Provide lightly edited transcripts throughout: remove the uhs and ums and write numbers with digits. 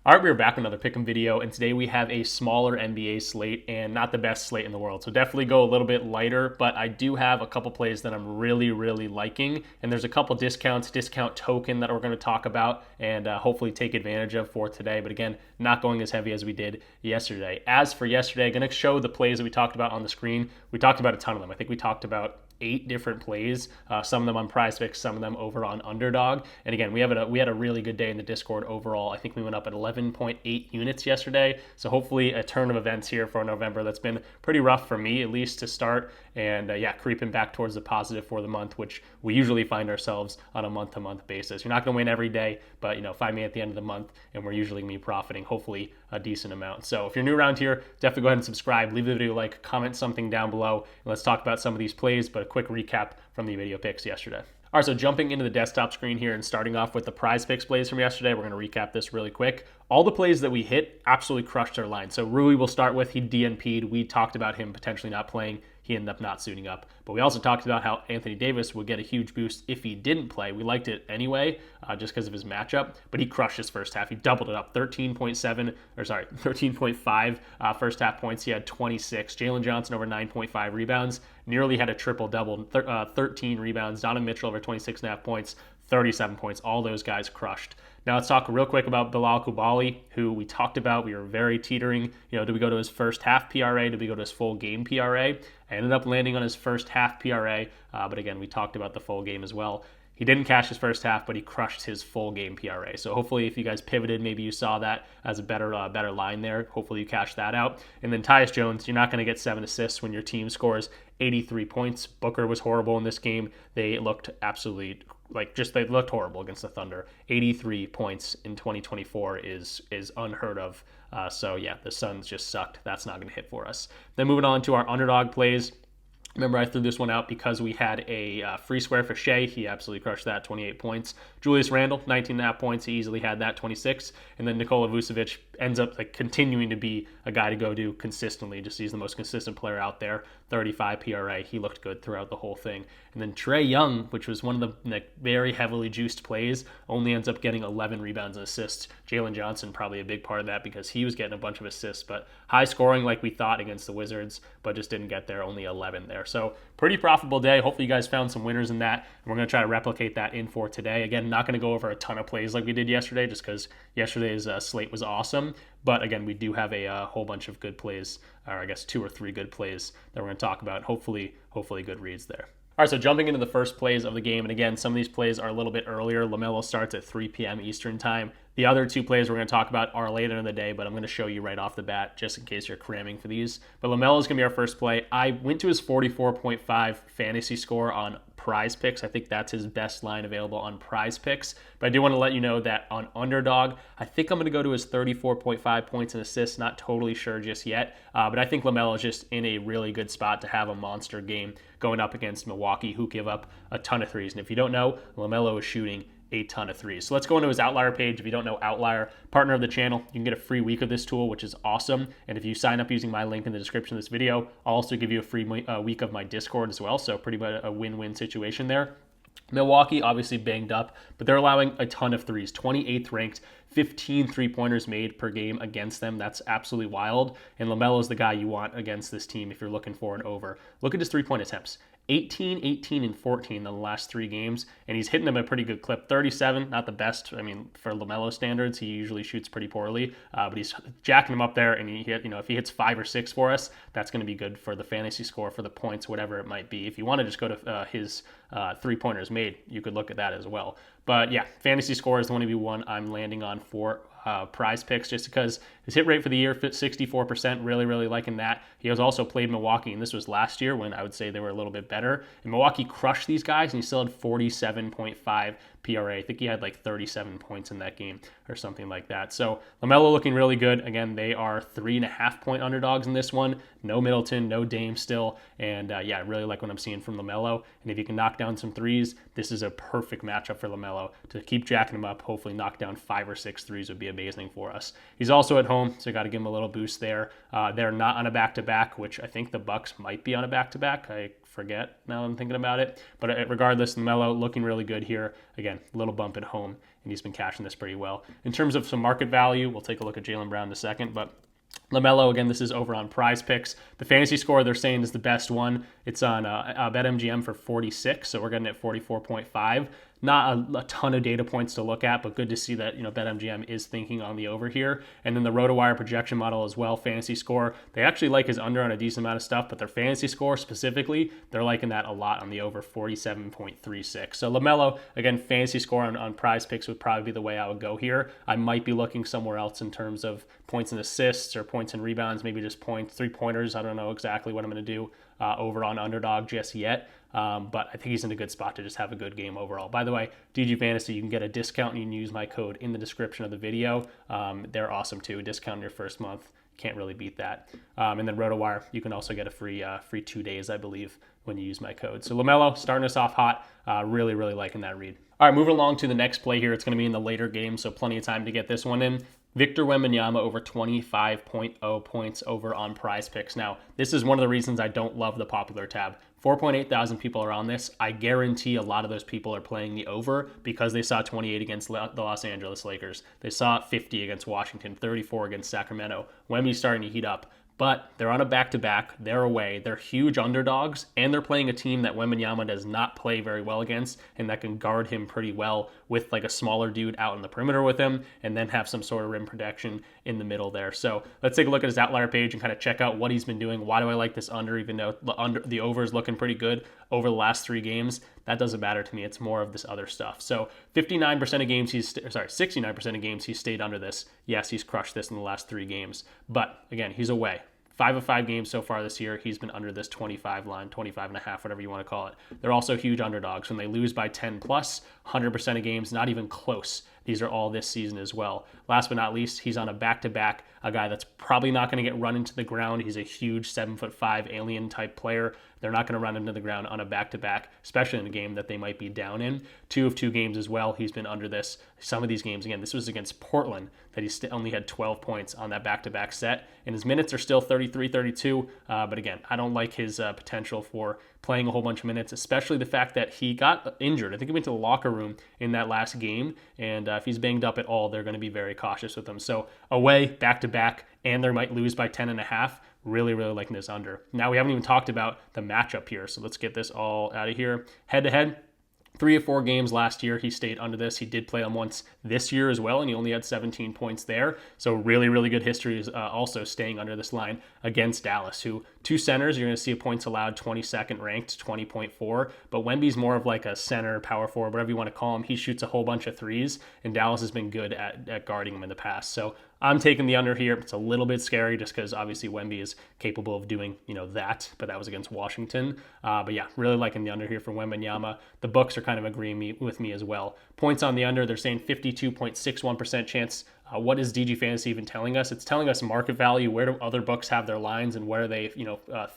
All right, we're back with another pick'em video, and today we have a smaller NBA slate and not the best slate in the world. So definitely go a little bit lighter, but I do have a couple plays that I'm really liking, and there's a couple discounts, discount token that we're going to talk about and hopefully take advantage of for today. But again, not going as heavy as we did yesterday. As for yesterday, going to show the plays that we talked about on the screen. We talked about a ton of them. I think we talked about 8 different plays, some of them on PrizePicks, some of them over on Underdog. And again, we had a really good day in the Discord overall. I think we went up at 11.8 units yesterday. So hopefully a turn of events here for November. That's been pretty rough for me, at least to start. And creeping back towards the positive for the month, which we usually find ourselves on a month-to-month basis. You're not going to win every day, but find me at the end of the month, and we're usually going to be profiting, hopefully, a decent amount. So if you're new around here, definitely go ahead and subscribe. Leave the video a like, comment something down below, and let's talk about some of these plays. But a quick recap from the video picks yesterday. All right, so jumping into the desktop screen here and starting off with the PrizePicks plays from yesterday, we're going to recap this really quick. All the plays that we hit absolutely crushed our line. So Rui we'll start with. He DNP'd. We talked about him potentially not playing. He ended up not suiting up. But we also talked about how Anthony Davis would get a huge boost if he didn't play. We liked it anyway, just because of his matchup. But he crushed his first half. He doubled it up, 13.5 first half points. He had 26. Jaylen Johnson over 9.5 rebounds. Nearly had a triple-double, 13 rebounds. Donovan Mitchell over 26.5 points, 37 points. All those guys crushed. Now let's talk real quick about Bilal Coulibaly, who we talked about. We were very teetering. Did we go to his first half PRA? Did we go to his full game PRA? I ended up landing on his first half PRA, but again, we talked about the full game as well. He didn't cash his first half, but he crushed his full game PRA. So hopefully if you guys pivoted, maybe you saw that as a better line there. Hopefully you cashed that out. And then Tyus Jones, you're not going to get 7 assists when your team scores 83 points. Booker was horrible in this game. They looked absolutely they looked horrible against the Thunder. 83 points in 2024 is unheard of. The Suns just sucked. That's not going to hit for us. Then moving on to our Underdog plays. Remember, I threw this one out because we had a free square for Shea. He absolutely crushed that, 28 points. Julius Randle, 19.5 points. He easily had that, 26. And then Nikola Vucevic ends up continuing to be a guy to go to consistently. Just he's the most consistent player out there, 35 PRA. He looked good throughout the whole thing. And then Trae Young, which was one of the very heavily juiced plays, only ends up getting 11 rebounds and assists. Jaylen Johnson probably a big part of that because he was getting a bunch of assists, but high scoring like we thought against the Wizards, but just didn't get there, only 11 there. So pretty profitable day. Hopefully you guys found some winners in that, and we're going to try to replicate that in for today. Again, not going to go over a ton of plays like we did yesterday just because yesterday's slate was awesome. But again, we do have a whole bunch of good plays, or I guess 2 or 3 good plays that we're going to talk about. Hopefully good reads there. All right, so jumping into the first plays of the game, and again, some of these plays are a little bit earlier. LaMelo starts at 3 p.m. Eastern time. The other 2 plays we're going to talk about are later in the day, but I'm going to show you right off the bat just in case you're cramming for these. But LaMelo is going to be our first play. I went to his 44.5 fantasy score on PrizePicks. I think that's his best line available on PrizePicks. But I do want to let you know that on Underdog, I think I'm going to go to his 34.5 points and assists. Not totally sure just yet, but I think LaMelo is just in a really good spot to have a monster game going up against Milwaukee, who give up a ton of threes. And if you don't know, LaMelo is shooting a ton of threes. So let's go into his outlier page. If you don't know Outlier, partner of the channel, you can get a free week of this tool, which is awesome. And if you sign up using my link in the description of this video, I'll also give you a free week of my Discord as well. So pretty much a win-win situation there. Milwaukee obviously banged up, but they're allowing a ton of threes. 28th ranked, 15 3-pointers made per game against them. That's absolutely wild. And LaMelo is the guy you want against this team if you're looking for an over. Look at his 3-point attempts. 18, 18, and 14 in the last 3 games, and he's hitting them at a pretty good clip. 37, not the best. I mean, for LaMelo standards, he usually shoots pretty poorly, but he's jacking them up there, and if he hits 5 or 6 for us, that's going to be good for the fantasy score, for the points, whatever it might be. If you want to just go to his 3-pointers made, you could look at that as well. But yeah, fantasy score is the one I'm landing on for PrizePicks, just because his hit rate for the year fit 64%. Really liking that. He has also played Milwaukee, and this was last year when I would say they were a little bit better. And Milwaukee crushed these guys, and he still had 47.5 PRA. I think he had 37 points in that game or something like that. So LaMelo looking really good. Again, they are 3.5-point underdogs in this one. No Middleton, no Dame still. And I really like what I'm seeing from LaMelo. And if you can knock down some threes, this is a perfect matchup for LaMelo to keep jacking him up. Hopefully knock down 5 or 6 threes would be amazing for us. He's also at home, so got to give him a little boost there. They're not on a back-to-back, which I think the Bucks might be on a back-to-back. I forget now that I'm thinking about it. But regardless, LaMelo looking really good here. Again, a little bump at home, and he's been cashing this pretty well. In terms of some market value, we'll take a look at Jaylen Brown in a second, but LaMelo, again, this is over on PrizePicks. The fantasy score they're saying is the best one. It's on BetMGM for 46, so we're getting it 44.5. Not a ton of data points to look at, but good to see that BetMGM is thinking on the over here. And then the RotoWire projection model as well, fantasy score. They actually like his under on a decent amount of stuff, but their fantasy score specifically, they're liking that a lot on the over, 47.36. So LaMelo, again, fantasy score on PrizePicks would probably be the way I would go here. I might be looking somewhere else in terms of points and assists or points and rebounds, maybe just points, 3-pointers. I don't know exactly what I'm going to do over on Underdog just yet. But I think he's in a good spot to just have a good game overall. By the way, DG Fantasy, you can get a discount and you can use my code in the description of the video. They're awesome too. Discount in your first month. Can't really beat that. And then RotoWire, you can also get a free 2 days, I believe, when you use my code. So LaMelo starting us off hot. Really, really liking that read. All right, moving along to the next play here. It's going to be in the later game, so plenty of time to get this one in. Victor Wembanyama over 25.0 points over on PrizePicks. Now, this is one of the reasons I don't love the popular tab. 4.8 thousand people are on this. I guarantee a lot of those people are playing the over because they saw 28 against the Los Angeles Lakers. They saw 50 against Washington, 34 against Sacramento. Wemby's starting to heat up. But they're on a back-to-back. They're away. They're huge underdogs, and they're playing a team that Wembanyama does not play very well against, and that can guard him pretty well with like a smaller dude out in the perimeter with him, and then have some sort of rim protection in the middle there. So let's take a look at his outlier page and kind of check out what he's been doing. Why do I like this under, even though the over is looking pretty good over the last 3 games? That doesn't matter to me. It's more of this other stuff. So 69% of games 69% of games he's stayed under this. Yes, he's crushed this in the last 3 games, but again, he's away. 5 of 5 games so far this year, he's been under this 25 line, 25 and a half, whatever you want to call it. They're also huge underdogs. When they lose by 10 plus, 100% of games, not even close. These are all this season as well. Last but not least, he's on a back-to-back, a guy that's probably not going to get run into the ground. He's a huge 7'5" alien type player. They're not going to run into the ground on a back-to-back, especially in a game that they might be down in. 2 of 2 games as well, he's been under this. Some of these games, again, this was against Portland, that he only had 12 points on that back-to-back set. And his minutes are still 33, 32. But again, I don't like his potential for playing a whole bunch of minutes, especially the fact that he got injured. I think he went to the locker room in that last game. And if he's banged up at all, they're going to be very cautious with him. So away, back-to-back, and they might lose by 10 and a half. Really, really liking this under. Now, we haven't even talked about the matchup here, so let's get this all out of here. Head-to-head, 3 of 4 games last year, he stayed under this. He did play them once this year as well, and he only had 17 points there. So really, really good history is also staying under this line against Dallas, who 2 centers, you're going to see a points allowed 22nd ranked, 20.4. But Wemby's more of like a center, power forward, whatever you want to call him. He shoots a whole bunch of threes, and Dallas has been good at guarding him in the past. So I'm taking the under here. It's a little bit scary just because obviously Wemby is capable of doing, that, but that was against Washington. But yeah, really liking the under here for Wembanyama. The books are kind of agreeing with me as well. Points on the under, they're saying 52.61% chance. What is DG Fantasy even telling us? It's telling us market value. Where do other books have their lines, and where are they,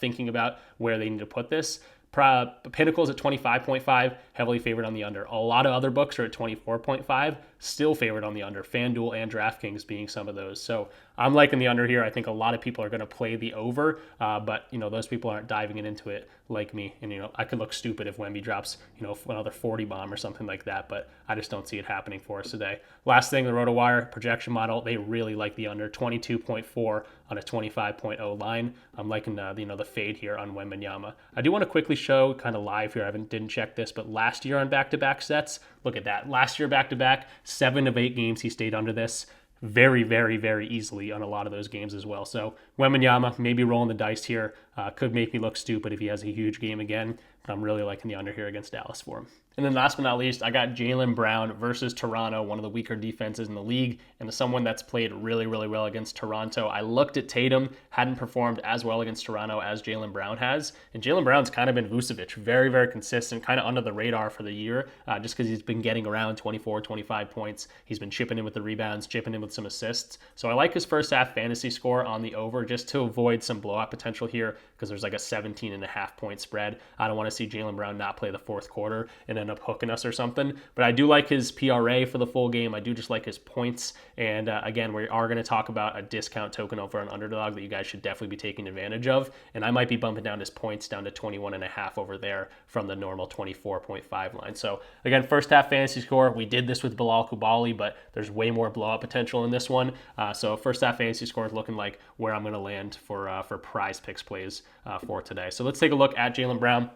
thinking about where they need to put this? Pinnacle's at 25.5, heavily favored on the under. A lot of other books are at 24.5, still favored on the under. FanDuel and DraftKings being some of those. So I'm liking the under here. I think a lot of people are going to play the over, but those people aren't diving into it like me. And I could look stupid if Wemby drops another 40 bomb or something like that, but I just don't see it happening for us today. Last thing, the RotoWire projection model, they really like the under, 22.4 on a 25.0 line. I'm liking the fade here on Wembanyama. I do want to quickly show kind of live here. I didn't check this, but last year on back-to-back sets, look at that. Last year back-to-back, 7 of 8 games he stayed under this. Very, very, very easily on a lot of those games as well. So Wembanyama, maybe rolling the dice here, could make me look stupid if he has a huge game again. But I'm really liking the under here against Dallas for him. And then last but not least, I got Jaylen Brown versus Toronto, one of the weaker defenses in the league, and someone that's played really, really well against Toronto. I looked at Tatum, hadn't performed as well against Toronto as Jaylen Brown has, and Jaylen Brown's kind of been Vucevic, very, very consistent, kind of under the radar for the year, just because he's been getting around 24, 25 points. He's been chipping in with the rebounds, chipping in with some assists. So I like his first half fantasy score on the over just to avoid some blowout potential here, because there's like a 17.5 point spread. I don't want to see Jaylen Brown not play the fourth quarter, and end up hooking us or something. But I do like his PRA for the full game. I do just like his points. And again, we are going to talk about a discount token over on Underdog that you guys should definitely be taking advantage of. And I might be bumping down his points down to 21.5 over there from the normal 24.5 line. So again, first half fantasy score, we did this with Bilal Coulibaly, but there's way more blowout potential in this one. So first half fantasy score is looking like where I'm going to land for PrizePicks plays for today. So let's take a look at Jaylen Brown.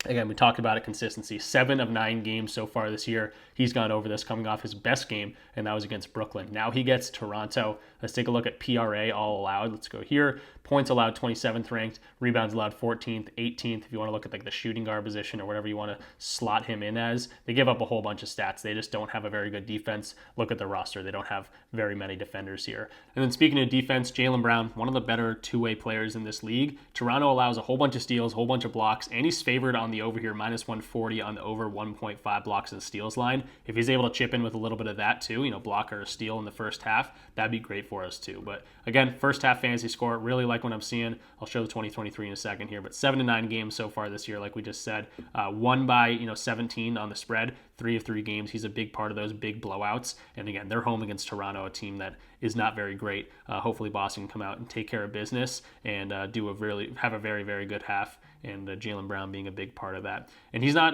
Again, we talked about it, consistency. 7 of 9 games so far this year, he's gone over this, coming off his best game, and that was against Brooklyn. Now he gets Toronto. Let's take a look at PRA all allowed. Let's go here. Points allowed, 27th ranked. Rebounds allowed, 14th, 18th. If you want to look at like the shooting guard position or whatever you want to slot him in as, they give up a whole bunch of stats. They just don't have a very good defense. Look at the roster. They don't have very many defenders here. And then speaking of defense, Jaylen Brown, one of the better two-way players in this league. Toronto allows a whole bunch of steals, a whole bunch of blocks, and he's favored on the over here, minus 140 on the over 1.5 blocks and steals line. If he's able to chip in with a little bit of that too, block or a steal in the first half, that'd be great for us too. But again, first half fantasy score, really like what I'm seeing. I'll show the 2023 in a second here, but 7 to 9 games so far this year, like we just said. Won by 17 on the spread, 3 of 3 games. He's a big part of those big blowouts. And again, they're home against Toronto, a team that is not very great. Hopefully Boston can come out and take care of business and have a very, very good half. And Jaylen Brown being a big part of that. And he's not,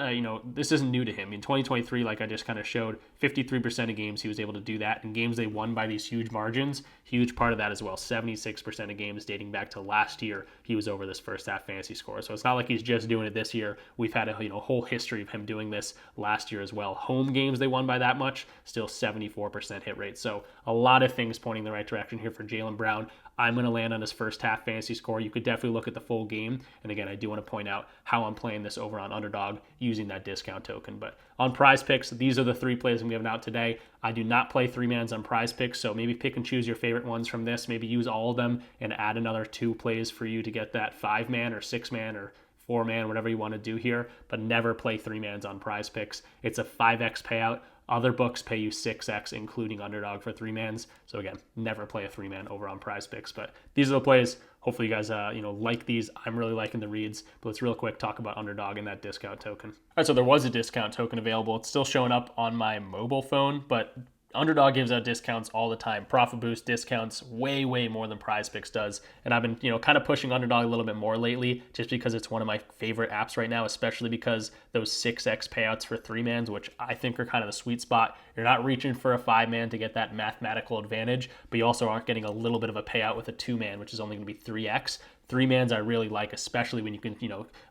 this isn't new to him. In 2023, like I just kind of showed, 53% of games he was able to do that. In games they won by these huge margins, huge part of that as well. 76% of games dating back to last year, he was over this first half fantasy score. So it's not like he's just doing it this year. We've had a whole history of him doing this last year as well. Home games they won by that much, still 74% hit rate. So a lot of things pointing the right direction here for Jaylen Brown. I'm going to land on his first half fantasy score. You could definitely look at the full game. And again, I do want to point out how I'm playing this over on Underdog using that discount token. But on PrizePicks, these are the 3 plays I'm giving out today. I do not play 3-mans on PrizePicks, so maybe pick and choose your favorite ones from this. Maybe use all of them and add another 2 plays for you to get that 5-man or 6-man or 4-man, whatever you want to do here. But never play 3-mans on PrizePicks. It's a 5x payout. Other books pay you 6x, including Underdog for 3-mans. So again, never play a 3-man over on PrizePicks. But these are the plays. Hopefully you guys, like these. I'm really liking the reads. But let's real quick talk about Underdog and that discount token. All right, so there was a discount token available. It's still showing up on my mobile phone, but Underdog gives out discounts all the time. Profit boost discounts way, way more than PrizePicks does. And I've been, kind of pushing Underdog a little bit more lately just because it's one of my favorite apps right now, especially because those 6x payouts for 3-mans, which I think are kind of the sweet spot. You're not reaching for a 5-man to get that mathematical advantage, but you also aren't getting a little bit of a payout with a 2-man, which is only going to be 3x. 3-mans I really like, especially when you can,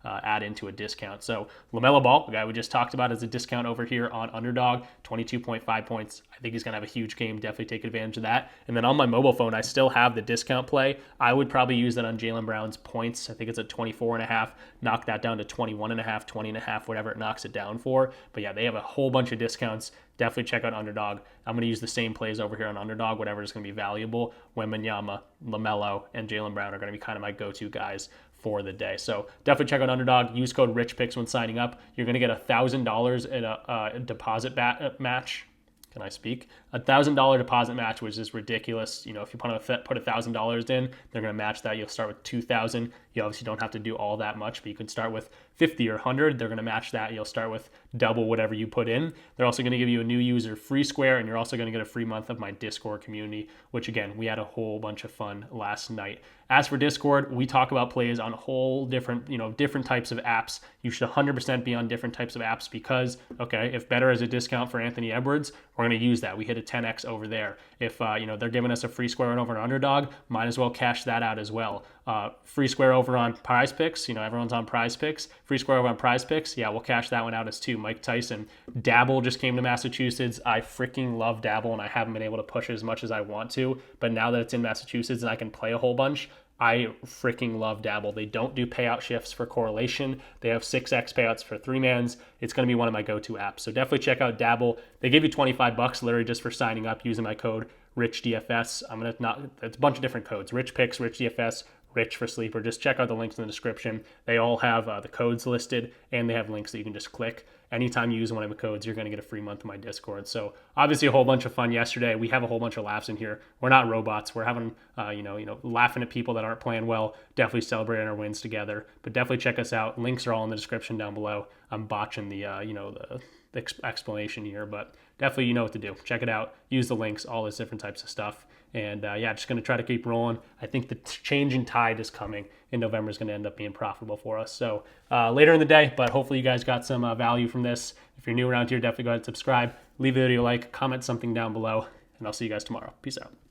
add into a discount. So LaMelo Ball, the guy we just talked about, is a discount over here on Underdog, 22.5 points. I think he's going to have a huge game. Definitely take advantage of that. And then on my mobile phone, I still have the discount play. I would probably use that on Jaylen Brown's points. I think it's at 24.5. Knock that down to 21.5, 20.5, whatever it knocks it down for. But yeah, they have a whole bunch of discounts. Definitely check out Underdog. I'm going to use the same plays over here on Underdog, whatever is going to be valuable. Wembanyama, LaMelo, and Jaylen Brown are going to be kind of my go-to guys for the day. So definitely check out Underdog. Use code RichPicks when signing up. You're going to get $1,000 in a deposit match. Can I speak? $1,000 deposit match, which is ridiculous. If you put $1,000 in, they're going to match that. You'll start with $2,000. You obviously don't have to do all that much, but you can start with 50 or 100. They're going to match that. You'll start with double whatever you put in. They're also going to give you a new user free square, and you're also going to get a free month of my Discord community, which again, we had a whole bunch of fun last night. As for Discord, we talk about plays on a whole different types of apps. You should 100% be on different types of apps because, if Betr has a discount for Anthony Edwards, we're going to use that. We hit a 10x over there. If they're giving us a free square over an Underdog, might as well cash that out as well. Free square over on PrizePicks, everyone's on PrizePicks. Free square over on PrizePicks, yeah, we'll cash that one out as too. Mike Tyson. Dabble just came to Massachusetts. I freaking love Dabble, and I haven't been able to push it as much as I want to. But now that it's in Massachusetts and I can play a whole bunch, I freaking love Dabble. They don't do payout shifts for correlation. They have 6x payouts for 3-mans. It's going to be one of my go-to apps. So definitely check out Dabble. They give you $25 literally just for signing up using my code RichDFS. It's a bunch of different codes. RichPicks, RichDFS, Rich for Sleeper. Just check out the links in the description. They all have the codes listed, and they have links that you can just click. Anytime you use one of the codes, you're going to get a free month of my Discord. So obviously a whole bunch of fun yesterday. We have a whole bunch of laughs in here. We're not robots. We're having, laughing at people that aren't playing well. Definitely celebrating our wins together. But definitely check us out. Links are all in the description down below. I'm botching the explanation here, but definitely you know what to do. Check it out. Use the links, all those different types of stuff. And just going to try to keep rolling. I think the changing tide is coming, and November is going to end up being profitable for us. So later in the day, but hopefully you guys got some value from this. If you're new around here, definitely go ahead and subscribe. Leave the video a like, comment something down below, and I'll see you guys tomorrow. Peace out.